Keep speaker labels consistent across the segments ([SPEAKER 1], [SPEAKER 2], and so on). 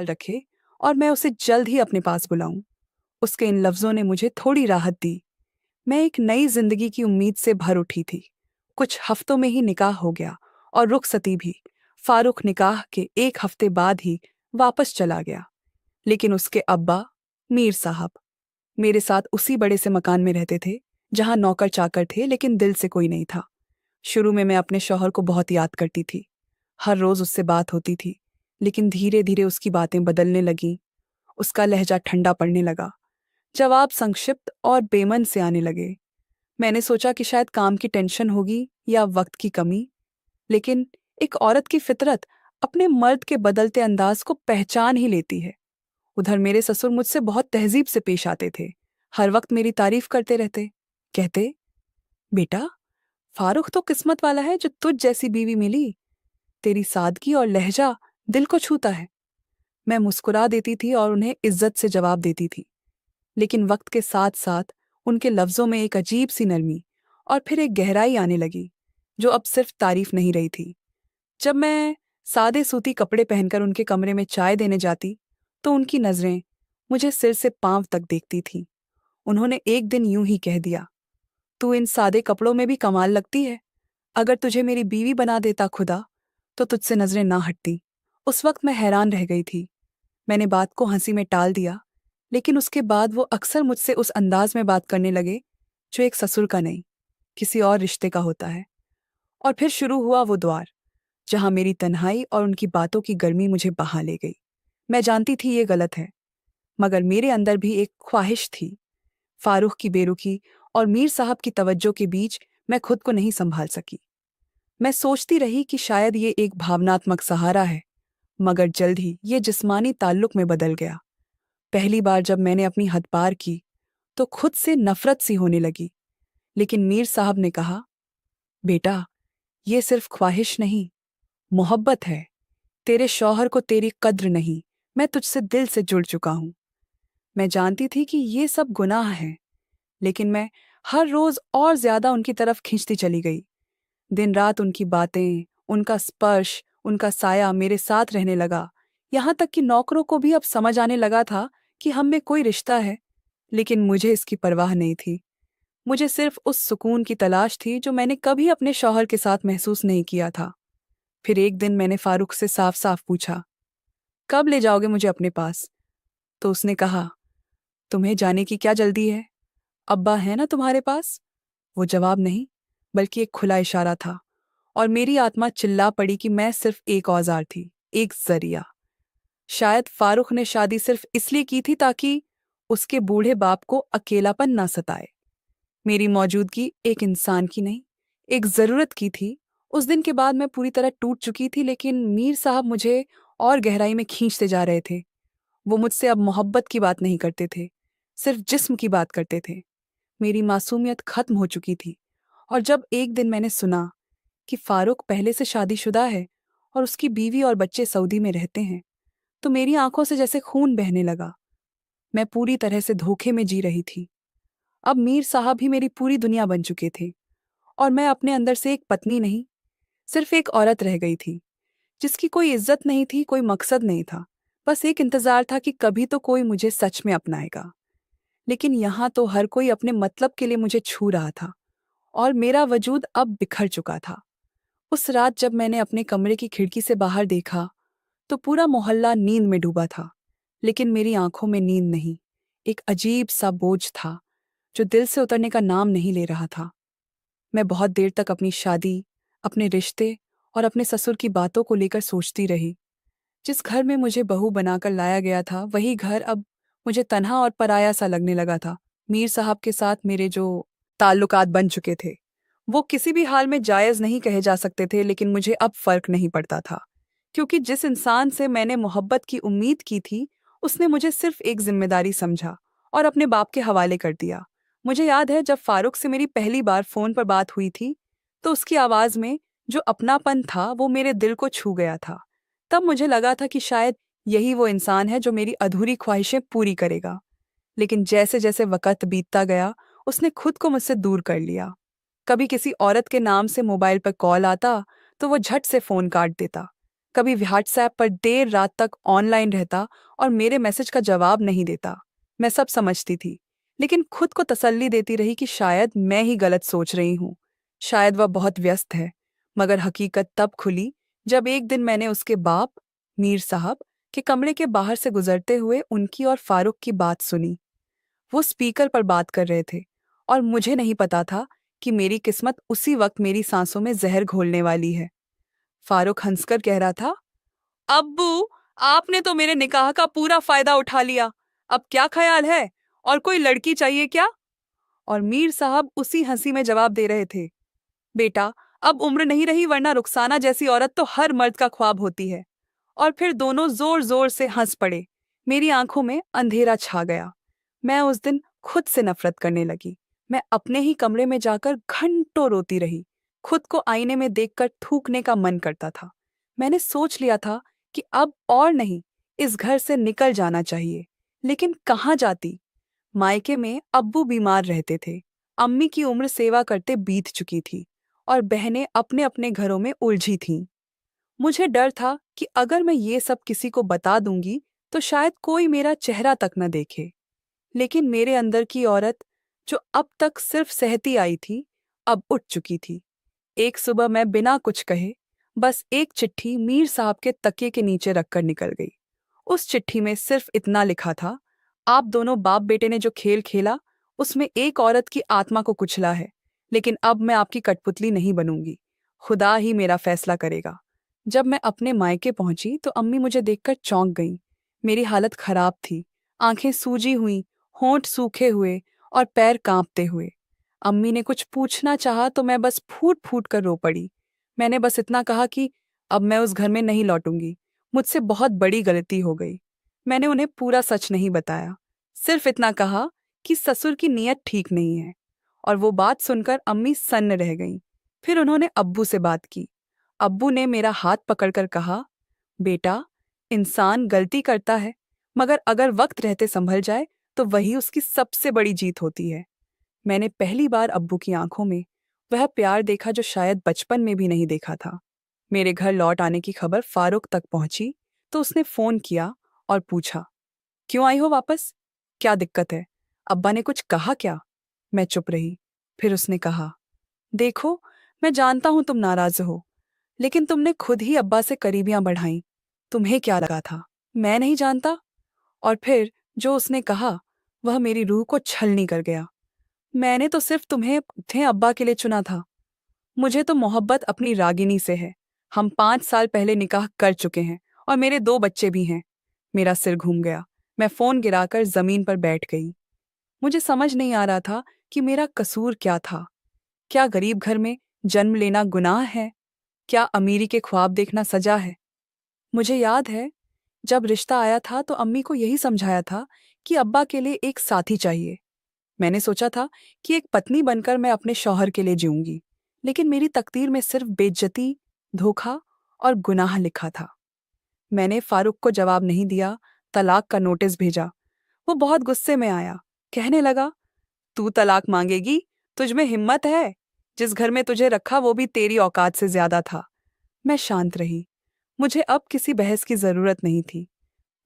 [SPEAKER 1] ख्याल रखे और मैं उसे जल्द ही अपने पास बुलाऊं। उसके इन लफ्जों ने मुझे थोड़ी राहत दी। मैं एक नई जिंदगी की उम्मीद से भर उठी थी। कुछ हफ्तों में ही निकाह हो गया और रुखसती भी। फारूक निकाह के एक हफ्ते बाद ही वापस चला गया। लेकिन उसके अब्बा, मीर साहब, मेरे साथ उसी बड़े से मकान में रहते थे जहां नौकर चाकर थे, लेकिन दिल से कोई नहीं था। शुरू में मैं अपने शौहर को बहुत याद करती थी। हर रोज उससे बात होती थी, लेकिन धीरे धीरे उसकी बातें बदलने लगीं। उसका लहजा ठंडा पड़ने लगा। जवाब संक्षिप्त और बेमन से आने लगे। मैंने सोचा कि शायद काम की टेंशन होगी या वक्त की कमी, लेकिन एक औरत की फितरत अपने मर्द के बदलते अंदाज को पहचान ही लेती है। उधर मेरे ससुर मुझसे बहुत तहजीब से पेश आते थे। हर वक्त मेरी तारीफ करते रहते। कहते, बेटा, फारूक तो किस्मत वाला है जो तुझ जैसी बीवी मिली। तेरी सादगी और लहजा दिल को छूता है। मैं मुस्कुरा देती थी और उन्हें इज्जत से जवाब देती थी, लेकिन वक्त के साथ साथ उनके लफ्जों में एक अजीब सी नरमी और फिर एक गहराई आने लगी, जो अब सिर्फ तारीफ नहीं रही थी। जब मैं सादे सूती कपड़े पहनकर उनके कमरे में चाय देने जाती, तो उनकी नजरें मुझे सिर से पांव तक देखती थीं। उन्होंने एक दिन यूं ही कह दिया, तू इन सादे कपड़ों में भी कमाल लगती है। अगर तुझे मेरी बीवी बना देता खुदा, तो तुझसे नजरें ना हटती। उस वक्त मैं हैरान रह गई थी। मैंने बात को हंसी में टाल दिया, लेकिन उसके बाद वो अक्सर मुझसे उस अंदाज में बात करने लगे जो एक ससुर का नहीं, किसी और रिश्ते का होता है। और फिर शुरू हुआ वो द्वार, जहां मेरी तन्हाई और उनकी बातों की गर्मी मुझे बहा ले गई। मैं जानती थी ये गलत है, मगर मेरे अंदर भी एक ख्वाहिश थी। फारूक की बेरुखी और मीर साहब की तवज्जो के बीच मैं खुद को नहीं संभाल सकी। मैं सोचती रही कि शायद ये एक भावनात्मक सहारा है, मगर जल्द ही ये जिस्मानी ताल्लुक में बदल गया। पहली बार जब मैंने अपनी हद पार की, तो खुद से नफरत सी होने लगी। लेकिन मीर साहब ने कहा, बेटा, ये सिर्फ ख्वाहिश नहीं, मोहब्बत है। तेरे शौहर को तेरी कद्र नहीं, मैं तुझसे दिल से जुड़ चुका हूं। मैं जानती थी कि ये सब गुनाह है, लेकिन मैं हर रोज और ज्यादा उनकी तरफ खींचती चली गई। दिन रात उनकी बातें, उनका स्पर्श, उनका साया मेरे साथ रहने लगा। यहां तक कि नौकरों को भी अब समझ आने लगा था कि हम में कोई रिश्ता है। लेकिन मुझे इसकी परवाह नहीं थी। मुझे सिर्फ उस सुकून की तलाश थी जो मैंने कभी अपने शौहर के साथ महसूस नहीं किया था। फिर एक दिन मैंने फारूक से साफ साफ पूछा, कब ले जाओगे मुझे अपने पास? तो उसने कहा, तुम्हें जाने की क्या जल्दी है? अब्बा है ना तुम्हारे पास? वो जवाब नहीं, बल्कि एक खुला इशारा था, और मेरी आत्मा चिल्ला पड़ी कि मैं सिर्फ एक औजार थी, एक जरिया। शायद फारूक ने शादी सिर्फ इसलिए की थी ताकि उसके बूढ़े बाप को अकेलापन ना सताए। मेरी मौजूदगी एक इंसान की नहीं, एक जरूरत की थी। उस दिन के बाद मैं पूरी तरह टूट चुकी थी, लेकिन मीर साहब मुझे और गहराई में खींचते जा रहे थे। वो मुझसे अब मोहब्बत की बात नहीं करते थे, सिर्फ जिस्म की बात करते थे। मेरी मासूमियत खत्म हो चुकी थी। और जब एक दिन मैंने सुना कि फारूक पहले से शादीशुदा है और उसकी बीवी और बच्चे सऊदी में रहते हैं, तो मेरी आंखों से जैसे खून बहने लगा। मैं पूरी तरह से धोखे में जी रही थी। अब मीर साहब ही मेरी पूरी दुनिया बन चुके थे, और मैं अपने अंदर से एक पत्नी नहीं, सिर्फ एक औरत रह गई थी, जिसकी कोई इज्जत नहीं थी, कोई मकसद नहीं था। बस एक इंतजार था कि कभी तो कोई मुझे सच में अपनाएगा। लेकिन यहाँ तो हर कोई अपने मतलब के लिए मुझे छू रहा था, और मेरा वजूद अब बिखर चुका था। उस रात जब मैंने अपने कमरे की खिड़की से बाहर देखा, तो पूरा मोहल्ला नींद में डूबा था, लेकिन मेरी आंखों में नींद नहीं, एक अजीब सा बोझ था जो दिल से उतरने का नाम नहीं ले रहा था। मैं बहुत देर तक अपनी शादी, अपने रिश्ते और अपने ससुर की बातों को लेकर सोचती रही। जिस घर में मुझे बहू बनाकर लाया गया था, वही घर अब मुझे तन्हा और पराया सा लगने लगा था। मीर साहब के साथ मेरे जो ताल्लुकात बन चुके थे, वो किसी भी हाल में जायज़ नहीं कहे जा सकते थे, लेकिन मुझे अब फर्क नहीं पड़ता था, क्योंकि जिस इंसान से मैंने मोहब्बत की उम्मीद की थी, उसने मुझे सिर्फ एक जिम्मेदारी समझा और अपने बाप के हवाले कर दिया। मुझे याद है, जब फारूक से मेरी पहली बार फ़ोन पर बात हुई थी, तो उसकी आवाज़ में जो अपनापन था, वो मेरे दिल को छू गया था। तब मुझे लगा था कि शायद यही वो इंसान है जो मेरी अधूरी ख्वाहिशें पूरी करेगा। लेकिन जैसे जैसे वक़्त बीतता गया, उसने खुद को मुझसे दूर कर लिया। कभी किसी औरत के नाम से मोबाइल पर कॉल आता, तो वो झट से फ़ोन काट देता। कभी व्हाट्सएप पर देर रात तक ऑनलाइन रहता और मेरे मैसेज का जवाब नहीं देता। मैं सब समझती थी, लेकिन खुद को तसल्ली देती रही कि शायद मैं ही गलत सोच रही हूँ। शायद वह बहुत व्यस्त है। मगर हकीकत तब खुली जब एक दिन मैंने उसके बाप, मीर साहब, के कमरे के बाहर से गुजरते हुए उनकी और फारूक की बात सुनी। वो स्पीकर पर बात कर रहे थे और मुझे नहीं पता था कि मेरी किस्मत उसी वक्त मेरी सांसों में जहर घोलने वाली है। फारूक हंसकर कह रहा था, अब्बू, आपने तो मेरे निकाह का पूरा फायदा उठा लिया। अब क्या ख्याल है? और कोई लड़की चाहिए क्या? और मीर साहब उसी हंसी में जवाब दे रहे थे, बेटा, अब उम्र नहीं रही, वरना रुखसाना जैसी औरत तो हर मर्द का ख्वाब होती है। और फिर दोनों जोर जोर से हंस पड़े। मेरी आंखों में अंधेरा छा गया। मैं उस दिन खुद से नफरत करने लगी। मैं अपने ही कमरे में जाकर घंटों रोती रही। खुद को आईने में देखकर थूकने का मन करता था। मैंने सोच लिया था कि अब और नहीं, इस घर से निकल जाना चाहिए। लेकिन कहाँ जाती? मायके में अब्बू बीमार रहते थे। अम्मी की उम्र सेवा करते बीत चुकी थी और बहनें अपने अपने घरों में उलझी थीं। मुझे डर था कि अगर मैं ये सब किसी को बता दूंगी तो शायद कोई मेरा चेहरा तक न देखे। लेकिन मेरे अंदर की औरत, जो अब तक सिर्फ सहती आई थी, अब उठ चुकी थी। एक सुबह मैं बिना कुछ कहे बस एक चिट्ठी मीर साहब के तकिए के नीचे रखकर निकल गई। उस चिट्ठी में सिर्फ इतना लिखा था, आप दोनों बाप बेटे ने जो खेल खेला, उसमें एक औरत की आत्मा को कुचला है। लेकिन अब मैं आपकी कठपुतली नहीं बनूंगी। खुदा ही मेरा फैसला करेगा। जब मैं अपने मायके पहुंची तो अम्मी मुझे देखकर चौंक गईं। मेरी हालत खराब थी। आंखें सूजी हुई, होंठ सूखे हुए और पैर कांपते हुए। अम्मी ने कुछ पूछना चाहा तो मैं बस फूट फूट कर रो पड़ी। मैंने बस इतना कहा कि अब मैं उस घर में नहीं लौटूंगी। मुझसे बहुत बड़ी गलती हो गई। मैंने उन्हें पूरा सच नहीं बताया। सिर्फ इतना कहा कि ससुर की नीयत ठीक नहीं है। और वो बात सुनकर अम्मी सन्न रह गईं। फिर उन्होंने अब्बू से बात की। अब्बू ने मेरा हाथ पकड़कर कहा, बेटा, इंसान गलती करता है, मगर अगर वक्त रहते संभल जाए तो वही उसकी सबसे बड़ी जीत होती है। मैंने पहली बार अब्बू की आंखों में वह प्यार देखा जो शायद बचपन में भी नहीं देखा था। मेरे घर लौट आने की खबर फारूक तक पहुंची तो उसने फोन किया और पूछा, क्यों आई हो वापस? क्या दिक्कत है? अब्बा ने कुछ कहा क्या? मैं चुप रही। फिर उसने कहा, देखो, मैं जानता हूं तुम नाराज हो, लेकिन तुमने खुद ही अब्बा से करीबियां बढ़ाईं। तुम्हें क्या लगा था मैं नहीं जानता? और फिर जो उसने कहा वह मेरी रूह को छलनी कर गया। मैंने तो सिर्फ तुम्हें अब्बा के लिए चुना था। मुझे तो मोहब्बत अपनी रागिनी से है। हम 5 साल पहले निकाह कर चुके हैं और मेरे 2 बच्चे भी हैं। मेरा सिर घूम गया। मैं फोन गिराकर जमीन पर बैठ गई। मुझे समझ नहीं आ रहा था कि मेरा कसूर क्या था। क्या गरीब घर में जन्म लेना गुनाह है? क्या अमीरी के ख्वाब देखना सजा है? मुझे याद है, जब रिश्ता आया था तो अम्मी को यही समझाया था कि अब्बा के लिए एक साथी चाहिए। मैंने सोचा था कि एक पत्नी बनकर मैं अपने शौहर के लिए जीऊंगी, लेकिन मेरी तकदीर में सिर्फ बेइज्जती, धोखा और गुनाह लिखा था। मैंने फारूक को जवाब नहीं दिया, तलाक का नोटिस भेजा। वो बहुत गुस्से में आया। कहने लगा, तू तलाक मांगेगी? तुझ में हिम्मत है? जिस घर में तुझे रखा वो भी तेरी औकात से ज्यादा था। मैं शांत रही। मुझे अब किसी बहस की जरूरत नहीं थी।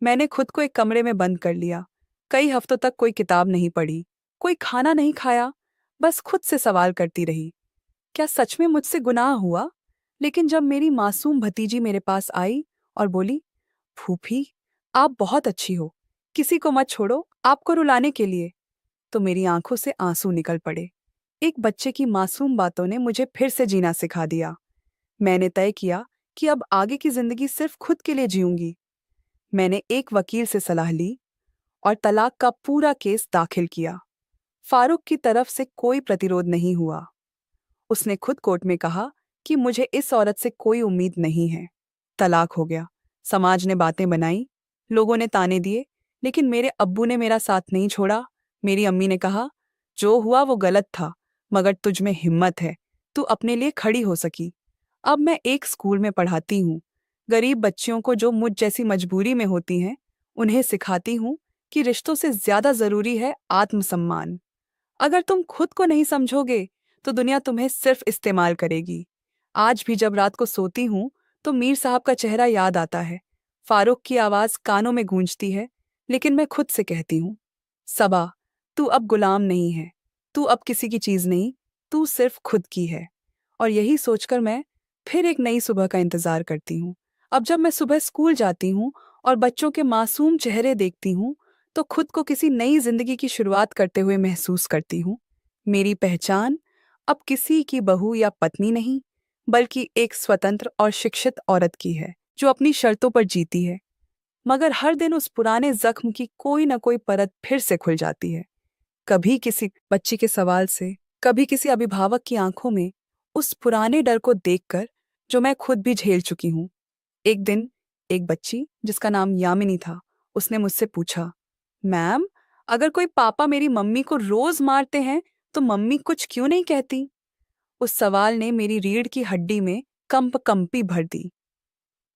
[SPEAKER 1] मैंने खुद को एक कमरे में बंद कर लिया। कई हफ्तों तक कोई किताब नहीं पढ़ी, कोई खाना नहीं खाया, बस खुद से सवाल करती रही, क्या सच में मुझसे गुनाह हुआ? लेकिन जब मेरी मासूम भतीजी मेरे पास आई और बोली, फूफी, आप बहुत अच्छी हो, किसी को मत छोड़ो आपको रुलाने के लिए, तो मेरी आंखों से आंसू निकल पड़े। एक बच्चे की मासूम बातों ने मुझे फिर से जीना सिखा दिया। मैंने तय किया कि अब आगे की जिंदगी सिर्फ खुद के लिए जीऊंगी। मैंने एक वकील से सलाह ली और तलाक का पूरा केस दाखिल किया। फारूक की तरफ से कोई प्रतिरोध नहीं हुआ। उसने खुद कोर्ट में कहा कि मुझे इस औरत से कोई उम्मीद नहीं है। तलाक हो गया। समाज ने बातें बनाई, लोगों ने ताने दिए, लेकिन मेरे अब्बू ने मेरा साथ नहीं छोड़ा। मेरी अम्मी ने कहा, जो हुआ वो गलत था, मगर तुझ में हिम्मत है, तू अपने लिए खड़ी हो सकी। अब मैं एक स्कूल में पढ़ाती हूँ। गरीब बच्चियों को जो मुझ जैसी मजबूरी में होती हैं, उन्हें सिखाती हूँ कि रिश्तों से ज्यादा जरूरी है आत्मसम्मान। अगर तुम खुद को नहीं समझोगे तो दुनिया तुम्हें सिर्फ इस्तेमाल करेगी। आज भी जब रात को सोती हूँ तो मीर साहब का चेहरा याद आता है। फारूक की आवाज़ कानों में गूंजती है, लेकिन मैं खुद से कहती हूँ, सबा, तू अब गुलाम नहीं है, तू अब किसी की चीज़ नहीं, तू सिर्फ खुद की है। और यही सोचकर मैं फिर एक नई सुबह का इंतज़ार करती हूँ। अब जब मैं सुबह स्कूल जाती हूँ और बच्चों के मासूम चेहरे देखती हूँ, तो खुद को किसी नई जिंदगी की शुरुआत करते हुए महसूस करती हूँ। मेरी पहचान अब किसी की बहू या पत्नी नहीं, बल्कि एक स्वतंत्र और शिक्षित औरत की है, जो अपनी शर्तों पर जीती है। मगर हर दिन उस पुराने जख्म की कोई न कोई परत फिर से खुल जाती है। कभी किसी बच्ची के सवाल से, कभी किसी अभिभावक की आंखों में उस पुराने डर को देखकर जो मैं खुद भी झेल चुकी हूँ। एक दिन एक बच्ची जिसका नाम यामिनी था, उसने मुझसे पूछा, मैम, अगर कोई पापा मेरी मम्मी को रोज मारते हैं तो मम्मी कुछ क्यों नहीं कहती? उस सवाल ने मेरी रीढ़ की हड्डी में कंपी भर दी।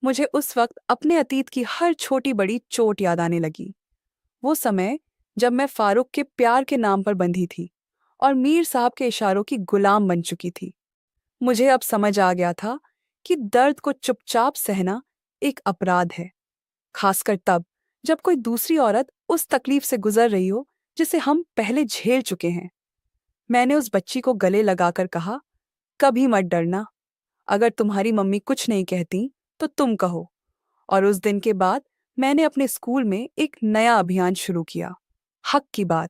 [SPEAKER 1] मुझे उस वक्त अपने अतीत की हर छोटी बड़ी चोट याद आने लगी। वो समय जब मैं फारूक के प्यार के नाम पर बंधी थी और मीर साहब के इशारों की गुलाम बन चुकी थी। मुझे अब समझ आ गया था कि दर्द को चुपचाप सहना एक अपराध है, खासकर तब जब कोई दूसरी औरत उस तकलीफ से गुजर रही हो जिसे हम पहले झेल चुके हैं। मैंने उस बच्ची को गले लगाकर कहा, कभी मत डरना, अगर तुम्हारी मम्मी कुछ नहीं कहती तो तुम कहो। और उस दिन के बाद मैंने अपने स्कूल में एक नया अभियान शुरू किया, हक की बात,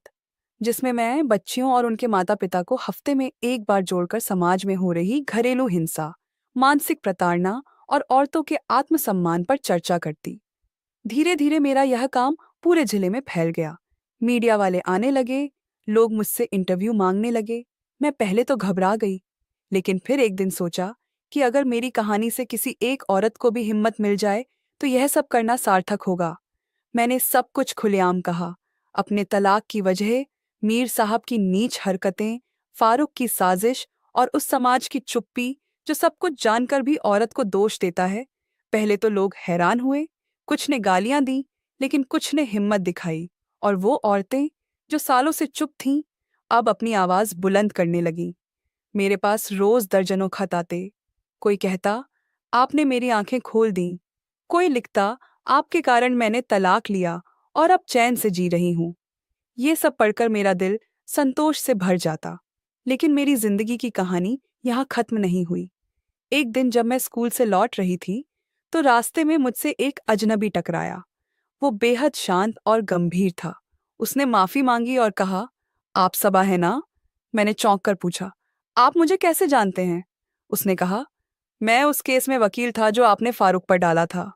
[SPEAKER 1] जिसमें मैं बच्चियों और उनके माता पिता को हफ्ते में एक बार जोड़कर समाज में हो रही घरेलू हिंसा, मानसिक प्रताड़ना और औरतों के आत्मसम्मान पर चर्चा करती। धीरे धीरे मेरा यह काम पूरे जिले में फैल गया। मीडिया वाले आने लगे, लोग मुझसे इंटरव्यू मांगने लगे। मैं पहले तो घबरा गई, लेकिन फिर एक दिन सोचा कि अगर मेरी कहानी से किसी एक औरत को भी हिम्मत मिल जाए तो यह सब करना सार्थक होगा। मैंने सब कुछ खुलेआम कहा, अपने तलाक की वजह, मीर साहब की नीच हरकतें, फारूक की साजिश और उस समाज की चुप्पी जो सब कुछ जानकर भी औरत को दोष देता है। पहले तो लोग हैरान हुए, कुछ ने गालियां दी, लेकिन कुछ ने हिम्मत दिखाई, और वो औरतें जो सालों से चुप थीं, अब अपनी आवाज बुलंद करने लगीं। मेरे पास रोज दर्जनों खत आते। कोई कहता, आपने मेरी आंखें खोल दी। कोई लिखता, आपके कारण मैंने तलाक लिया और अब चैन से जी रही हूं। ये सब पढ़कर मेरा दिल संतोष से भर जाता। लेकिन मेरी जिंदगी की कहानी यहाँ खत्म नहीं हुई। एक दिन जब मैं स्कूल से लौट रही थी, तो रास्ते में मुझसे एक अजनबी टकराया। वो बेहद शांत और गंभीर था। उसने माफी मांगी और कहा, आप सबा है ना? मैंने चौंक कर पूछा, आप मुझे कैसे जानते हैं? उसने कहा, मैं उस केस में वकील था जो आपने फारूक पर डाला था।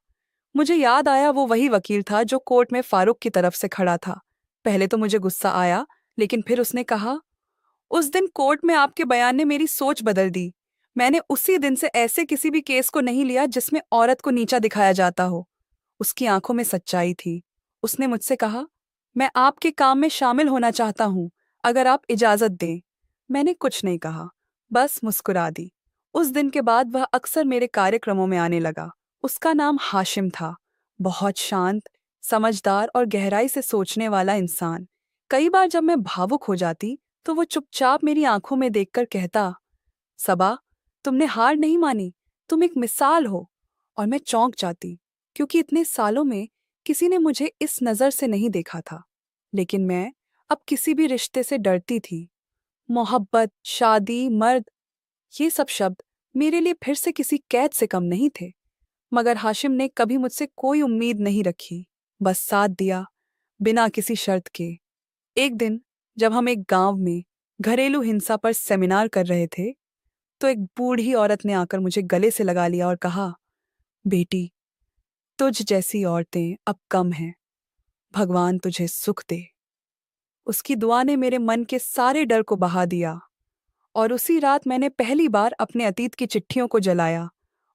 [SPEAKER 1] मुझे याद आया वो वही वकील था जो कोर्ट में फारूक की तरफ से खड़ा था। पहले तो मुझे गुस्सा आया, लेकिन फिर उसने कहा, उस दिन कोर्ट में आपके बयान ने मेरी सोच बदल दी। मैंने उसी दिन से ऐसे किसी भी केस को नहीं लिया जिसमें औरत को नीचा दिखाया जाता हो। उसकी आंखों में सच्चाई थी। उसने मुझसे कहा, मैं आपके काम में शामिल होना चाहता हूँ, अगर आप इजाजत दें। मैंने कुछ नहीं कहा, बस मुस्कुरा दी। उस दिन के बाद वह अक्सर मेरे कार्यक्रमों में आने लगा। उसका नाम हाशिम था। बहुत शांत, समझदार और गहराई से सोचने वाला इंसान। कई बार जब मैं भावुक हो जाती, तो वो चुपचाप मेरी आंखों में देखकर कहता, सबा, तुमने हार नहीं मानी, तुम एक मिसाल हो। और मैं चौंक जाती, क्योंकि इतने सालों में किसी ने मुझे इस नज़र से नहीं देखा था। लेकिन मैं अब किसी भी रिश्ते से डरती थी। मोहब्बत, शादी, मर्द, ये सब शब्द मेरे लिए फिर से किसी कैद से कम नहीं थे। मगर हाशिम ने कभी मुझसे कोई उम्मीद नहीं रखी, बस साथ दिया, बिना किसी शर्त के। एक दिन जब हम एक गांव में घरेलू हिंसा पर सेमिनार कर रहे थे, तो एक बूढ़ी औरत ने आकर मुझे गले से लगा लिया और कहा, बेटी, तुझ जैसी औरतें अब कम हैं, भगवान तुझे सुख दे। उसकी दुआ ने मेरे मन के सारे डर को बहा दिया, और उसी रात मैंने पहली बार अपने अतीत की चिट्ठियों को जलाया,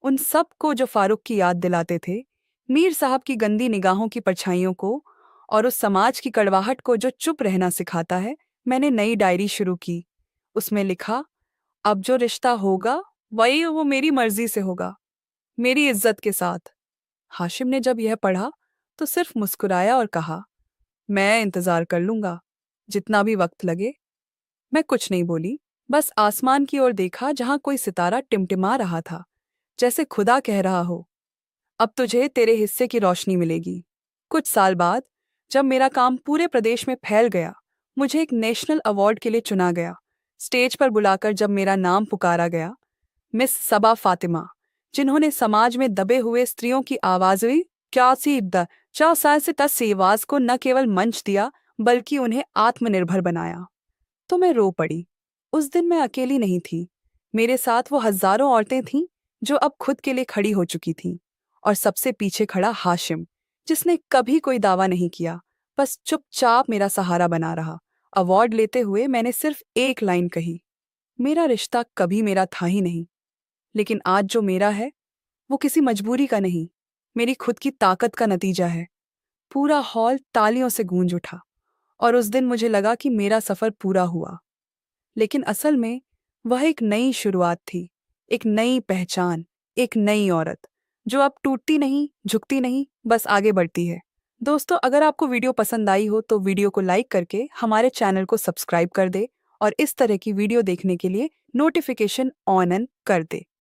[SPEAKER 1] उन सब को जो फारूक की याद दिलाते थे, मीर साहब की गंदी निगाहों की परछाइयों को, और उस समाज की कड़वाहट को जो चुप रहना सिखाता है। मैंने नई डायरी शुरू की। उसमें लिखा, अब जो रिश्ता होगा वही वो मेरी मर्जी से होगा, मेरी इज्जत के साथ। हाशिम ने जब यह पढ़ा तो सिर्फ मुस्कुराया और कहा, मैं इंतजार कर लूंगा, जितना भी वक्त लगे। मैं कुछ नहीं बोली, बस आसमान की ओर देखा जहां कोई सितारा टिमटिमा रहा था। जैसे खुदा कह रहा हो, अब तुझे तेरे हिस्से की रोशनी मिलेगी। कुछ साल बाद, जब मेरा काम पूरे प्रदेश में फैल गया, मुझे एक नेशनल अवार्ड के लिए चुना गया। स्टेज पर बुलाकर जब मेरा नाम पुकारा गया, मिस सबा फातिमा, जिन्होंने समाज में दबे हुए स्त्रियों की आवाज़ें क्या सी द 4 साल से तस आवाज को न केवल मंच दिया, बल्कि उन्हें आत्मनिर्भर बनाया, तो मैं रो पड़ी। उस दिन मैं अकेली नहीं थी। मेरे साथ वो हजारों औरतें थीं जो अब खुद के लिए खड़ी हो चुकी थीं। और सबसे पीछे खड़ा हाशिम, जिसने कभी कोई दावा नहीं किया, बस चुपचाप मेरा सहारा बना रहा। अवार्ड लेते हुए मैंने सिर्फ एक लाइन कही, मेरा रिश्ता कभी मेरा था ही नहीं, लेकिन आज जो मेरा है वो किसी मजबूरी का नहीं, मेरी खुद की ताकत का नतीजा है। पूरा हॉल तालियों से गूंज उठा और उस दिन मुझे लगा कि मेरा सफर पूरा हुआ। लेकिन असल में वह एक नई शुरुआत थी, एक नई पहचान, एक नई औरत, जो अब टूटती नहीं, झुकती नहीं, बस आगे बढ़ती है। दोस्तों, अगर आपको वीडियो पसंद आई हो तो वीडियो को लाइक करके हमारे चैनल को सब्सक्राइब कर दे और इस तरह की वीडियो देखने के लिए नोटिफिकेशन ऑन कर दे।